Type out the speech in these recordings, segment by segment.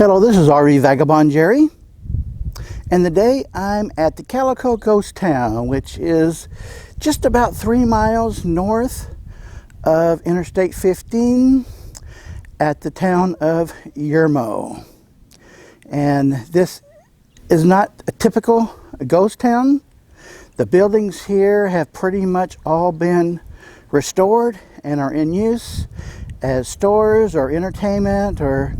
Hello, this is RV Vagabond Jerry, and today I'm at the Calico ghost town, which is just about 3 miles north of Interstate 15 at the town of Yermo. And this is not a typical ghost town. The buildings here have pretty much all been restored and are in use as stores or entertainment or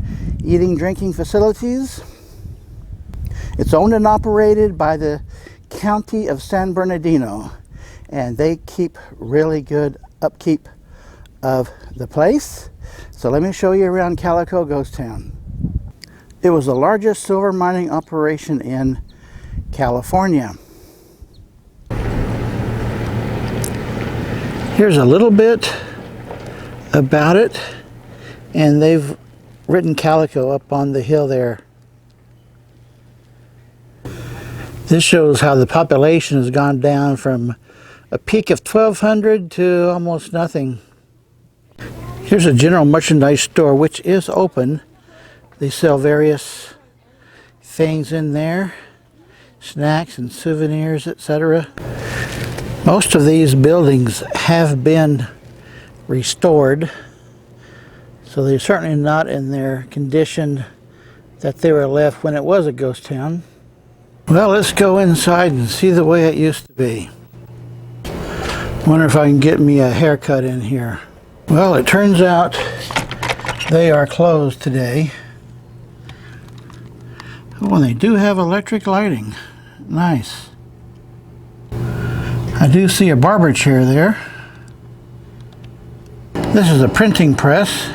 eating, drinking facilities. It's owned and operated by the County of San Bernardino, and they keep really good upkeep of the place. So let me show you around Calico Ghost Town. It was the largest silver mining operation in California. Here's a little bit about it, and they've written Calico up on the hill there. This shows how the population has gone down from a peak of 1,200 to almost nothing. Here's a general merchandise store which is open. They sell various things in there, snacks and souvenirs, etc. Most of these buildings have been restored, so they're certainly not in their condition that they were left when it was a ghost town. Well, let's go inside and see the way it used to be. Wonder if I can get me a haircut in here. Well, it turns out they are closed today. Oh, and they do have electric lighting. Nice. I do see a barber chair there. This is a printing press,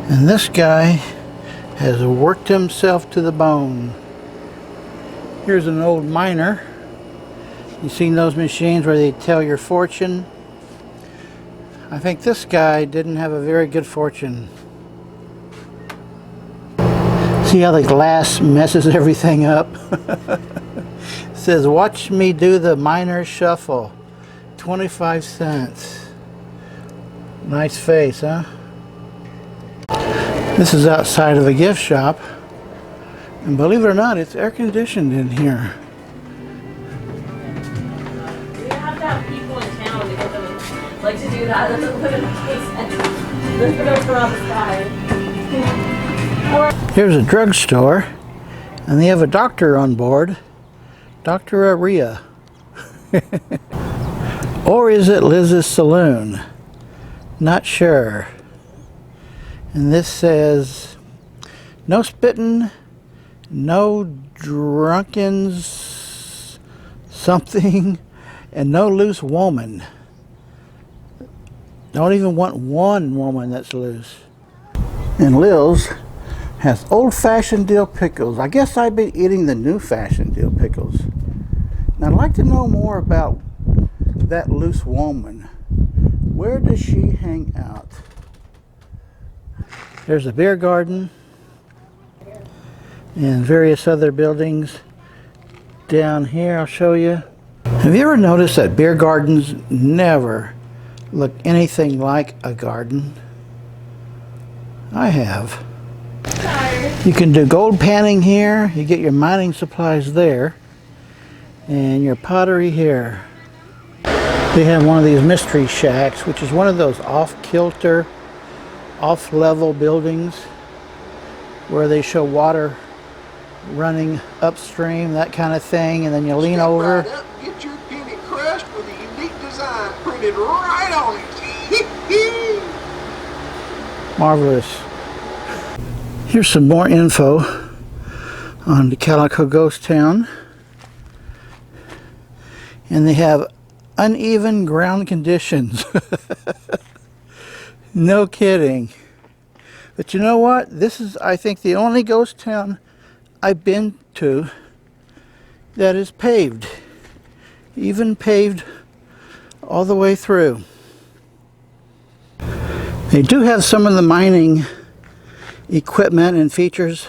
and this guy has worked himself to the bone. Here's an old miner. You've seen those machines where they tell your fortune? I think this guy didn't have a very good fortune. See how the glass messes everything up? It says, "Watch me do the miner's shuffle. 25 cents. Nice face, huh? This is outside of a gift shop. And believe it or not, it's air conditioned in here. We have to have people in town to get them like to do that. That's what it makes sense. They're on the side. Here's a drugstore, and they have a doctor on board. Dr. Aria. Or is it Liz's Saloon? Not sure. And this says, "No spittin', no drunkens something, and no loose woman." Don't even want one woman that's loose. And Lil's has old-fashioned dill pickles. I guess I've been eating the new-fashioned dill pickles. And I'd like to know more about that loose woman. Where does she hang out? There's a beer garden and various other buildings down here. I'll show you. Have you ever noticed that beer gardens never look anything like a garden? I have. You can do gold panning here. You get your mining supplies there, and your pottery here. They have one of these mystery shacks, which is one of those off-kilter, off-level buildings where they show water running upstream, that kind of thing, and then you lean over. Right up, get your penny crushed with a unique design printed right on it. Marvelous. Here's some more info on the Calico Ghost Town. And they have uneven ground conditions. No kidding. But you know what? This is, I think, the only ghost town I've been to that is paved. Even paved all the way through. They do have some of the mining equipment and features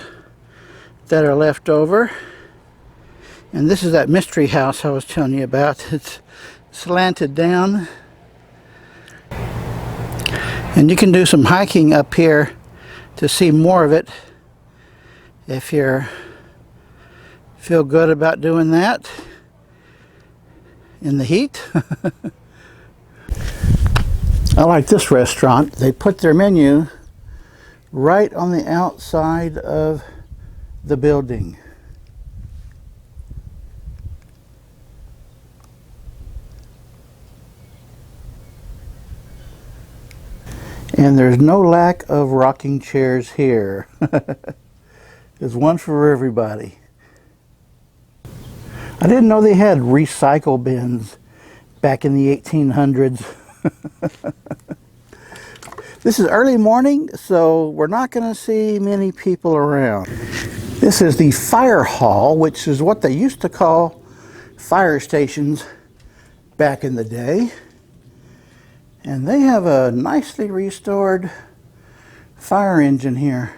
that are left over. And this is that mystery house I was telling you about. It's slanted down. And you can do some hiking up here to see more of it. if you feel good about doing that in the heat. I like this restaurant. They put their menu right on the outside of the building. And there's no lack of rocking chairs here. There's one for everybody. I didn't know they had recycle bins back in the 1800s. This is early morning, so we're not going to see many people around. This is the fire hall, which is what they used to call fire stations back in the day. And they have a nicely restored fire engine here.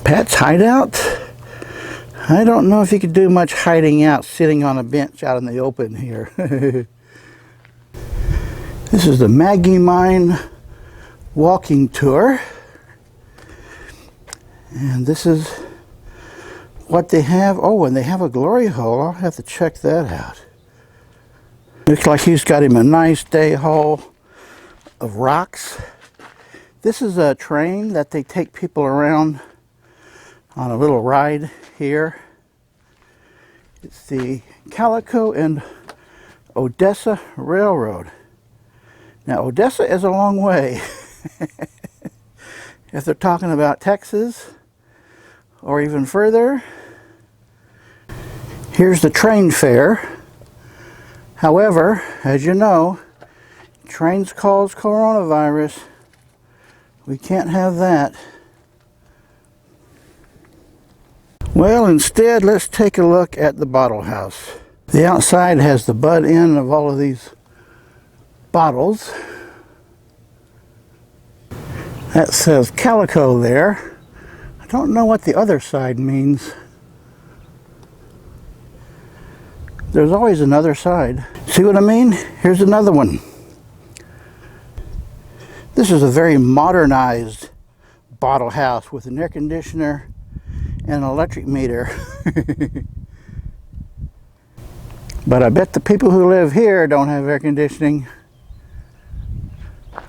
Pat's hideout? I don't know if you could do much hiding out sitting on a bench out in the open here. This is the Maggie Mine walking tour. And this is what they have. Oh, and they have a glory hole. I'll have to check that out. Looks like he's got him a nice day haul of rocks. This is a train that they take people around on a little ride here. It's the Calico and Odessa Railroad. Now, Odessa is a long way. If they're talking about Texas or even further. Here's the train fare. However, as you know, trains cause coronavirus. We can't have that. Well, instead, let's take a look at the bottle house. The outside has the butt end of all of these bottles. That says Calico there. I don't know what the other side means. There's always another side. See what I mean? Here's another one. This is a very modernized bottle house with an air conditioner and an electric meter. But I bet the people who live here don't have air conditioning.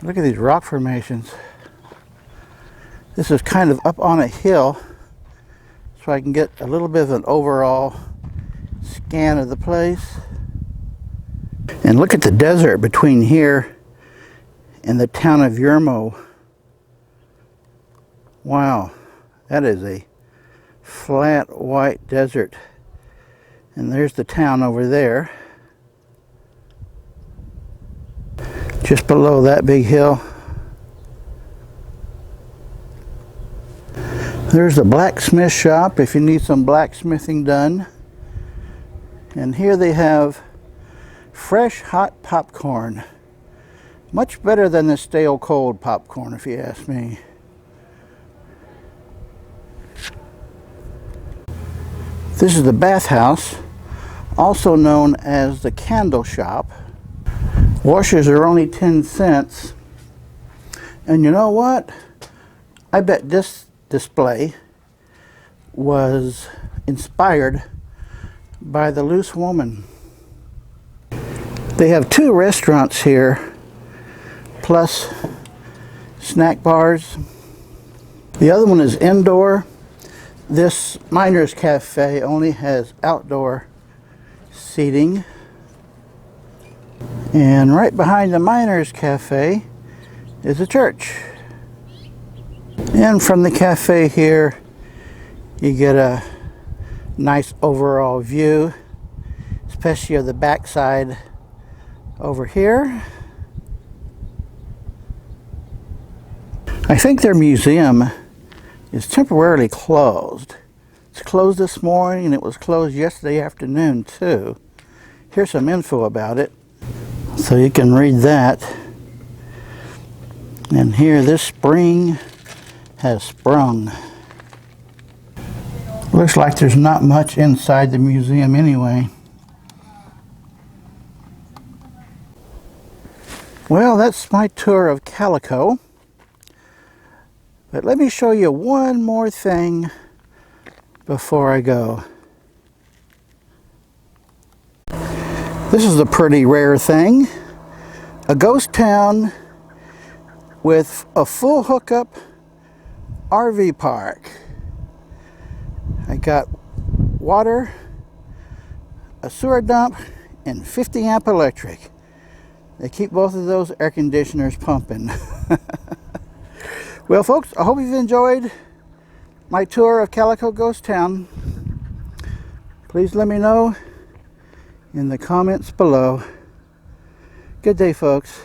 Look at these rock formations. This is kind of up on a hill, so I can get a little bit of an overall scan of the place. And look at the desert between here and the town of Yermo. Wow, that is a flat white desert. And there's the town over there, just below that big hill. There's the blacksmith shop if you need some blacksmithing done. And here they have fresh hot popcorn. Much better than the stale cold popcorn, if you ask me. This is the bathhouse, also known as the candle shop. Washers are only 10 cents. And you know what? I bet this display was inspired by the Loose Woman. They have 2 restaurants here, plus snack bars. The other one is indoor. This Miners Cafe only has outdoor seating. And right behind the Miners Cafe is a church. And from the cafe here, you get a nice overall view, especially of the backside over here. I think their museum is temporarily closed. It's closed this morning and it was closed yesterday afternoon too. Here's some info about it, so you can read that. And here, this spring has sprung. Looks like there's not much inside the museum anyway. Well, that's my tour of Calico. But let me show you one more thing before I go. This is a pretty rare thing. A ghost town with a full hookup RV park. I got water, a sewer dump, and 50 amp electric. They keep both of those air conditioners pumping. Well, folks, I hope you've enjoyed my tour of Calico Ghost Town. Please let me know in the comments below. Good day, folks.